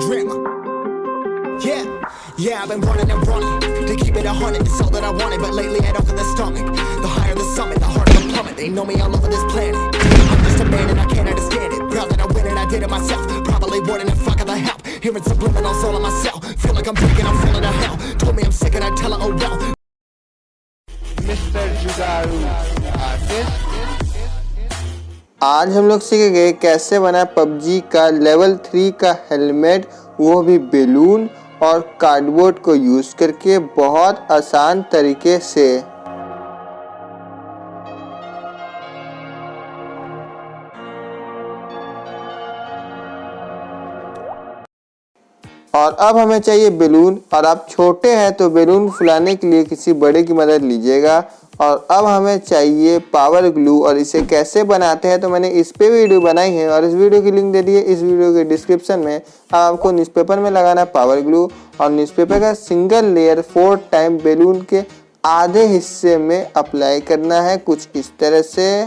dreamer. Yeah, I've been running and running to keep it 100. It's all that I wanted, but lately I don't feel the stomach. The higher the summit, the harder the plummet. They know me all over this planet. I'm just a man and I can't understand it. Proud that I win and I did it myself. Probably wouldn't if I got the help. Hearing subliminals all on myself. Feel like I'm breaking, I'm falling to hell. Told me I'm sick and I tell her, oh well. Mr. Jugaru artist. आज हम लोग सीखेंगे कैसे बनाए PUBG का level 3 का helmet, वो भी बैलून और कार्डबोर्ड को यूज़ करके बहुत आसान तरीके से। और अब हमें चाहिए बैलून, और आप छोटे हैं तो बैलून फुलाने के लिए किसी बड़े की मदद लीजिएगा। और अब हमें चाहिए पावर ग्लू, और इसे कैसे बनाते हैं तो मैंने इस पे वीडियो बनाई है और इस वीडियो की लिंक दे दी है इस वीडियो के डिस्क्रिप्शन में। आपको न्यूज़पेपर में लगाना है पावर ग्लू, और न्यूज़पेपर का सिंगल लेयर 4 टाइम बैलून के आधे हिस्से में अप्लाई करना है, कुछ इस तरह से।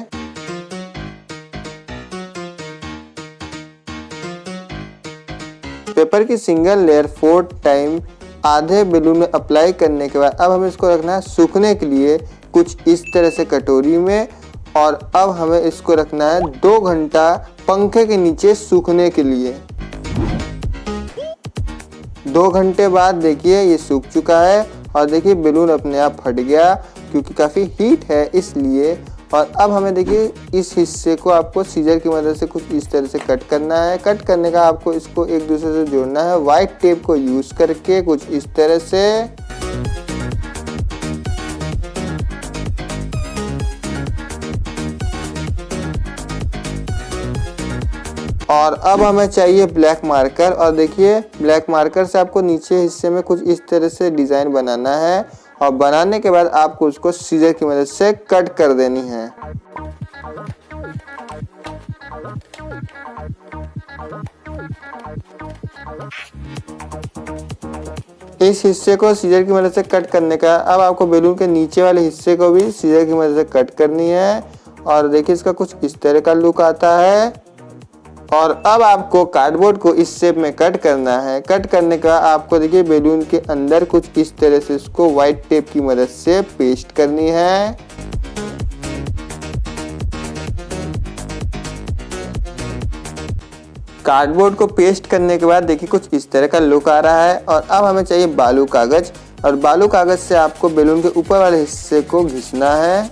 पेपर की सिंगल लेयर 4 टाइम आधे बैलून में अप्लाई करने के बाद अब हमें इसको रखना है सूखने के लिए, कुछ इस तरह से कटोरी में। और अब हमें इसको रखना है 2 घंटा पंखे के नीचे सूखने के लिए। 2 घंटे बाद देखिए ये सूख चुका है, और देखिए बैलून अपने आप फट गया क्योंकि काफ़ी हीट है इसलिए। और अब हमें देखिए इस हिस्से को आपको सीजर की मदद से कुछ इस तरह से कट करना है। कट करने का आपको इसको एक दूसरे से जोड़ना है वाइट टेप को यूज़ करके, कुछ इस तरह से। और अब हमें चाहिए ब्लैक मार्कर, और देखिए ब्लैक मार्कर से आपको नीचे हिस्से में कुछ इस तरह से डिज़ाइन बनाना है, और बनाने के बाद आपको उसको सीजर की मदद से कट कर देनी है। इस हिस्से को सीजर की मदद से कट करने का अब आपको बैलून के नीचे वाले हिस्से को भी सीजर की मदद से कट करनी है। और देखिए इसका कुछ इस तरह का लुक आता है। और अब आपको कार्डबोर्ड को इस शेप में कट करना है। कट करने का आपको देखिए बैलून के अंदर कुछ इस तरह से इसको वाइट टेप की मदद से पेस्ट करनी है। कार्डबोर्ड को पेस्ट करने के बाद देखिए कुछ इस तरह का लुक आ रहा है। और अब हमें चाहिए बालू कागज, और बालू कागज से आपको बैलून के ऊपर वाले हिस्से को घिसना है।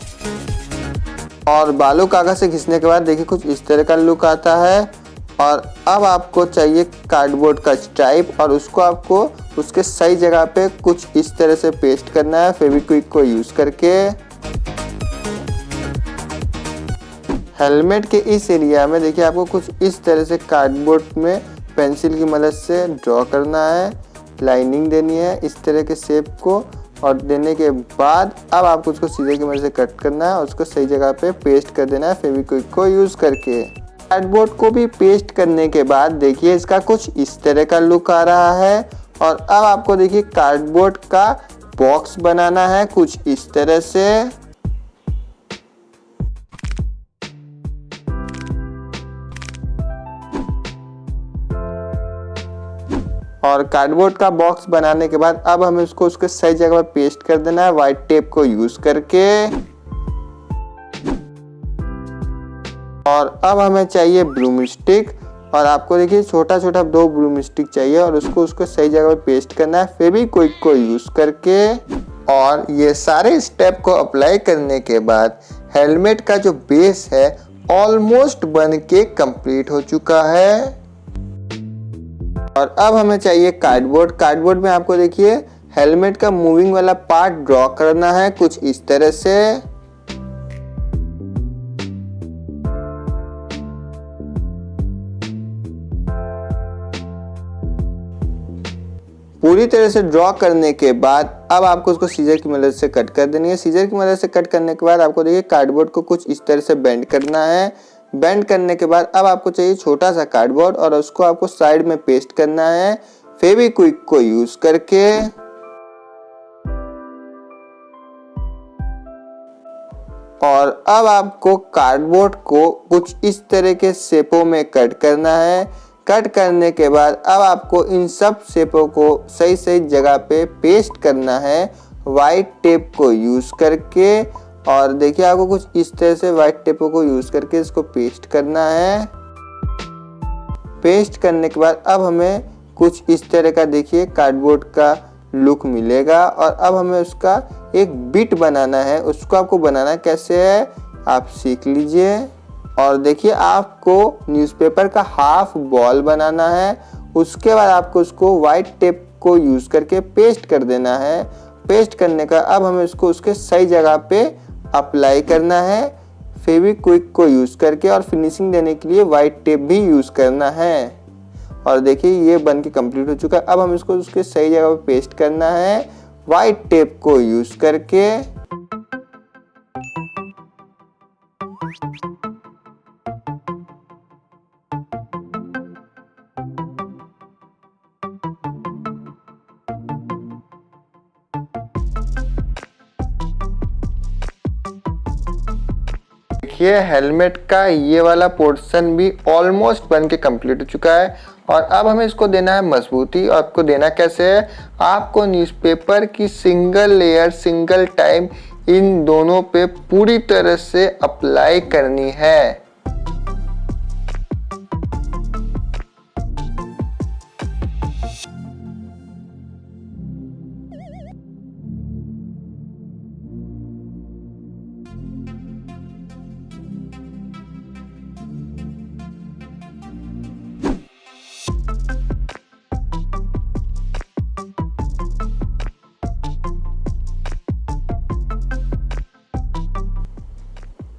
और बालू कागज से घिसने के बाद देखिए कुछ इस तरह का लुक आता है। और अब आपको चाहिए कार्डबोर्ड का स्ट्राइप, और उसको आपको उसके सही जगह पे कुछ इस तरह से पेस्ट करना है फेविक्विक को यूज़ करके। हेलमेट के इस एरिया में देखिए आपको कुछ इस तरह से कार्डबोर्ड में पेंसिल की मदद से ड्रॉ करना है, लाइनिंग देनी है इस तरह के शेप को। और देने के बाद अब आपको उसको सीजर की मदद से कट करना है और उसको सही जगह पे पेस्ट कर देना है फेविक्विक को यूज़ करके। कार्डबोर्ड को भी पेस्ट करने के बाद देखिए इसका कुछ इस तरह का लुक आ रहा है। और अब आपको देखिए कार्डबोर्ड का बॉक्स बनाना है कुछ इस तरह से। और कार्डबोर्ड का बॉक्स बनाने के बाद अब हमें उसको उसके सही जगह पर पेस्ट कर देना है वाइट टेप को यूज करके। और अब हमें चाहिए ब्रूम स्टिक, और आपको देखिए छोटा छोटा 2 ब्रूम स्टिक चाहिए, और उसको सही जगह पर पेस्ट करना है फेविक्विक को यूज करके। और ये सारे स्टेप को अप्लाई करने के बाद हेलमेट का जो बेस है ऑलमोस्ट बन के कंप्लीट हो चुका है। और अब हमें चाहिए कार्डबोर्ड। कार्डबोर्ड में आपको देखिए हेलमेट का मूविंग वाला पार्ट ड्रॉ करना है कुछ इस तरह से। पूरी तरह से ड्रॉ करने के बाद अब आपको उसको सीजर की मदद से कट कर देनी है। सीजर की मदद से कट करने के बाद आपको देखिए कार्डबोर्ड को कुछ इस तरह से बेंड करना है। बेंड करने के बाद अब आपको चाहिए छोटा सा कार्डबोर्ड, और उसको आपको साइड में पेस्ट करना है फेविक्विक को यूज करके। और अब आपको कार्डबोर्ड को कुछ इस तरह के शेपों में कट करना है। कट करने के बाद अब आपको इन सब शेपों को सही सही जगह पे पेस्ट करना है वाइट टेप को यूज़ करके। और देखिए आपको कुछ इस तरह से वाइट टेपों को यूज़ करके इसको पेस्ट करना है। पेस्ट करने के बाद अब हमें कुछ इस तरह का देखिए कार्डबोर्ड का लुक मिलेगा। और अब हमें उसका एक बिट बनाना है। उसको आपको बनाना कैसे है आप सीख लीजिए। और देखिए आपको न्यूज़पेपर का हाफ बॉल बनाना है। उसके बाद आपको उसको वाइट टेप को यूज़ करके पेस्ट कर देना है। पेस्ट करने का अब हमें उसको उसके सही जगह पे अप्लाई करना है फेविक्विक को यूज़ करके। और फिनिशिंग देने के लिए वाइट टेप भी यूज़ करना है। और देखिए ये बन के कंप्लीट हो चुका है। अब हम इसको उसके सही जगह पे पेस्ट करना है वाइट टेप को यूज़ करके। देखिए हेलमेट का ये वाला पोर्शन भी ऑलमोस्ट बन के कंप्लीट हो चुका है। और अब हमें इसको देना है मजबूती। और आपको देना कैसे है, आपको न्यूज़पेपर की single layer single time in दोनों पे पूरी तरह से अप्लाई करनी है।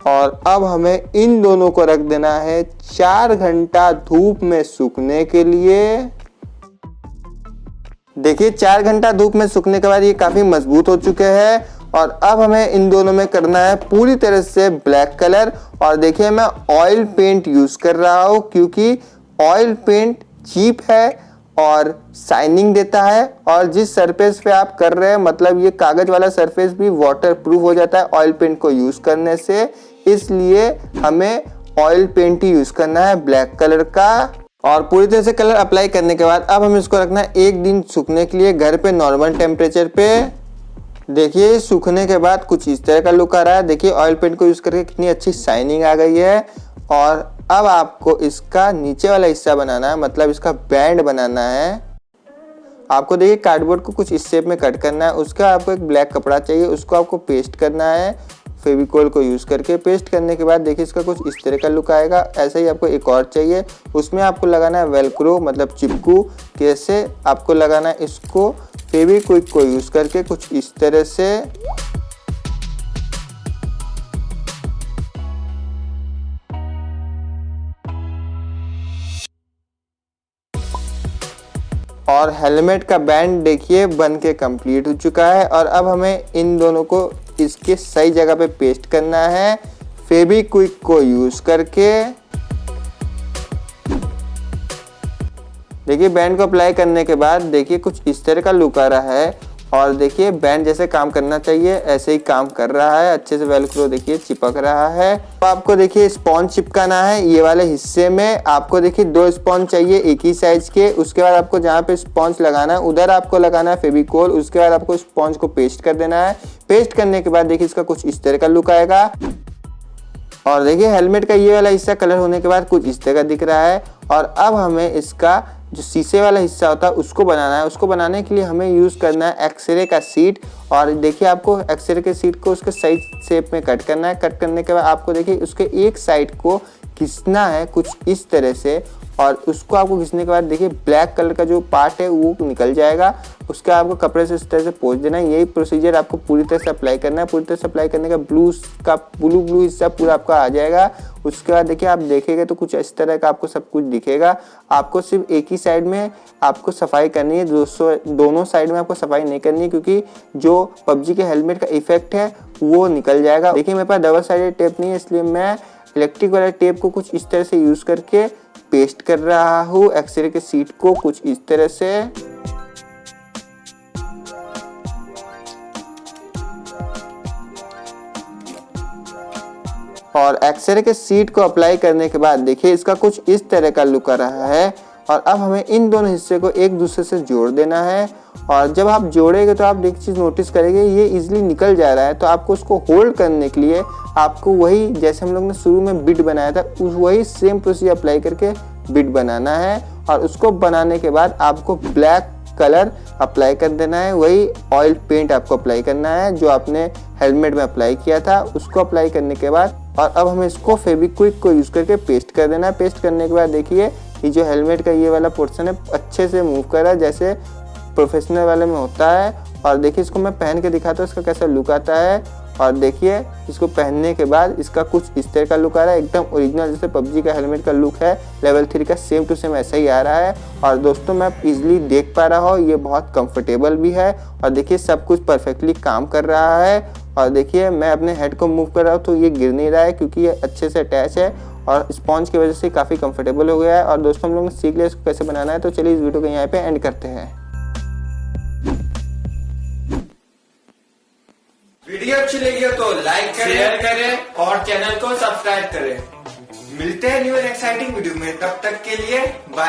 और अब हमें इन दोनों को रख देना है 4 घंटा धूप में सूखने के लिए। देखिए 4 घंटा धूप में सूखने के बाद ये काफ़ी मजबूत हो चुके हैं। और अब हमें इन दोनों में करना है पूरी तरह से ब्लैक कलर। और देखिए मैं ऑयल पेंट यूज़ कर रहा हूँ क्योंकि ऑयल पेंट चीप है और शाइनिंग देता है। और जिस सरफेस पे आप कर रहे हैं मतलब ये कागज़ वाला सरफेस भी वाटर प्रूफ हो जाता है ऑयल पेंट को यूज़ करने से। इसलिए हमें ऑयल पेंट ही यूज़ करना है ब्लैक कलर का। और पूरी तरह से कलर अप्लाई करने के बाद अब हमें इसको रखना है 1 दिन सूखने के लिए घर पे नॉर्मल टेम्परेचर पे। देखिए सूखने के बाद कुछ इस तरह का लुक आ रहा है। देखिए ऑयल पेंट को यूज़ करके कितनी अच्छी शाइनिंग आ गई है। और अब आपको इसका नीचे वाला हिस्सा बनाना है मतलब इसका बैंड बनाना है। आपको देखिए कार्डबोर्ड को कुछ इस शेप में कट करना है। उसका आपको एक ब्लैक कपड़ा चाहिए, उसको आपको पेस्ट करना है फेविकोल को यूज़ करके। पेस्ट करने के बाद देखिए इसका कुछ इस तरह का लुक आएगा। ऐसा ही आपको एक और चाहिए, उसमें आपको लगाना है वेलक्रो मतलब चिपकू। कैसे आपको लगाना है इसको फेविक्विक को यूज़ करके कुछ इस तरह से। और हेलमेट का बैंड देखिए बन के कंप्लीट हो चुका है। और अब हमें इन दोनों को इसके सही जगह पे पेस्ट करना है फेविक्विक को यूज़ करके। देखिए बैंड को अप्लाई करने के बाद देखिए कुछ इस तरह का लुक आ रहा है। और देखिए बैंड जैसे काम करना चाहिए ऐसे ही काम कर रहा है। अच्छे से वेलक्रो देखिए चिपक रहा है। तो आपको देखिए स्पॉन्ज चिपकाना है ये वाले हिस्से में। आपको देखिए 2 स्पॉन्ज चाहिए एक ही साइज के। उसके बाद आपको जहाँ पे स्पॉन्ज लगाना है उधर आपको लगाना है फेविकोल। उसके बाद आपको स्पॉन्ज को पेस्ट कर देना है। पेस्ट करने के बाद देखिए इसका कुछ इस तरह का लुक आएगा। और देखिए हेलमेट का ये वाला हिस्सा कलर होने के बाद कुछ इस तरह का दिख रहा है। और अब हमें इसका जो शीशे वाला हिस्सा होता है उसको बनाना है। उसको बनाने के लिए हमें यूज़ करना है एक्सरे का शीट। और देखिए आपको एक्सरे के शीट को उसके सही शेप में कट करना है। कट करने के बाद आपको देखिए उसके एक साइड को खींचना है कुछ इस तरह से। और उसको आपको खींचने के बाद देखिए ब्लैक कलर का जो पार्ट है वो निकल जाएगा। उसके आपको कपड़े से इस तरह से पोंछ देना है। यही प्रोसीजर आपको पूरी तरह से अप्लाई करना है। पूरी तरह से अप्लाई करने का ब्लू हिस्सा पूरा आपका आ जाएगा। उसके बाद देखिए आप देखेंगे तो कुछ इस तरह का आपको सब कुछ दिखेगा। आपको सिर्फ एक ही साइड में आपको सफाई करनी है, दोनों साइड में आपको सफाई नहीं करनी है क्योंकि जो पबजी के हेलमेट का इफेक्ट है वो निकल जाएगा। देखिए मेरे पास डबल साइडेड टेप नहीं है इसलिए मैं इलेक्ट्रिक वाला टेप को कुछ इस तरह से यूज़ करके पेस्ट कर रहा हूँ एक्सरे के शीट को कुछ इस तरह से। और एक्सरे के शीट को अप्लाई करने के बाद देखिए इसका कुछ इस तरह का लुक आ रहा है। और अब हमें इन दोनों हिस्से को एक दूसरे से जोड़ देना है। और जब आप जोड़ेंगे तो आप एक चीज़ नोटिस करेंगे, ये इजीली निकल जा रहा है। तो आपको उसको होल्ड करने के लिए आपको वही जैसे हम लोग ने शुरू में बिट बनाया था वही सेम प्रोसीजर अप्लाई करके बिट बनाना है। और उसको बनाने के बाद आपको ब्लैक कलर अप्लाई कर देना है, वही ऑयल पेंट आपको अप्लाई करना है जो आपने हेलमेट में अप्लाई किया था, उसको अप्लाई करने के बाद और अब हमें इसको फेविक्विक को यूज़ करके पेस्ट कर देना है। पेस्ट करने के बाद देखिए ये जो हेलमेट का ये वाला पोर्शन है अच्छे से मूव कर रहा है जैसे प्रोफेशनल वाले में होता है। और देखिए इसको मैं पहन के दिखाता हूँ इसका कैसा लुक आता है। और देखिए इसको पहनने के बाद इसका कुछ इस तरह का लुक आ रहा है, एकदम ओरिजिनल जैसे PUBG का हेलमेट का लुक है लेवल 3 का सेम टू सेम ऐसा ही आ रहा है। और दोस्तों मैं इजीली देख पा रहा हूँ ये बहुत कंफर्टेबल भी है। और देखिए सब कुछ परफेक्टली काम कर रहा है। और देखिए मैं अपने हेड को मूव कर रहा हूँ तो ये गिर नहीं रहा है क्योंकि ये अच्छे से अटैच है और स्पॉन्ज की वजह से काफ़ी कंफर्टेबल हो गया है। और दोस्तों हम लोग ने सीख लिया इसको कैसे बनाना है, तो चलिए इस वीडियो को यहाँ पे एंड करते हैं। वीडियो अच्छी लगी हो तो लाइक करें, शेयर करें और चैनल को सब्सक्राइब करें। मिलते हैं न्यू एंड एक्साइटिंग वीडियो में, तब तक के लिए बाय।